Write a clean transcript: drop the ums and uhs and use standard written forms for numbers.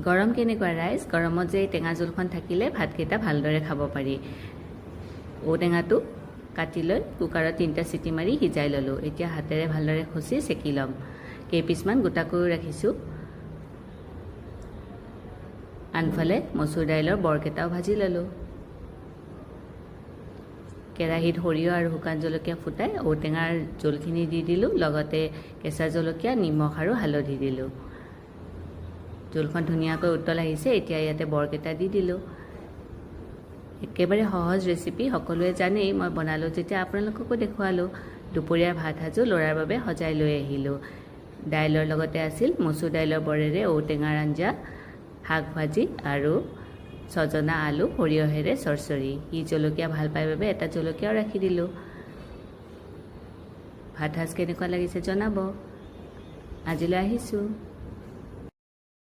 গৰম কেনেকুৱা ৰাইজ গৰমত যে টেঙা জোলখন থাকিলে ভাতকেইটা ভালদৰে খাব পাৰি ঔটেঙাটো কাটি লৈ কুকাৰত 3টা চিটি মাৰি সিজাই ল'লোঁ এতিয়া হাতেৰে ভালদৰে খচি চেকি ল'ম কেইপিছমান গোটাকৈ ৰাখিছোঁ আনফালে মচুৰ দাইলৰ বৰকেইটাও ভাজি ল'লোঁ কেৰাহীত সৰিয়হ আৰু শুকান জলকীয়া ফুটাই ঔটেঙাৰ জোলখিনি দি দিলোঁ লগতে কেঁচা জলকীয়া নিমখ আৰু হালধি দিলোঁ জোলখন ধুনীয়াকৈ উতল আহিছে এতিয়া ইয়াতে বৰকেইটা দি দিলোঁ একেবাৰে সহজ ৰেচিপি সকলোৱে জানেই মই বনালোঁ যেতিয়া আপোনালোককো দেখুৱালোঁ দুপৰীয়াৰ ভাত সাজু ল'ৰাৰ বাবে সজাই লৈ আহিলোঁ দাইলৰ লগতে আছিল মচুৰ দাইলৰ বৰেৰে ঔটেঙাৰ আঞ্জা শাক ভাজি আৰু সজনা আলু সৰিয়হেৰে চৰচৰি ই জলকীয়া ভাল পায় বাবে এটা জলকীয়াও ৰাখি দিলোঁ ভাত সাজ কেনেকুৱা লাগিছে জনাব আজিলৈ আহিছোঁ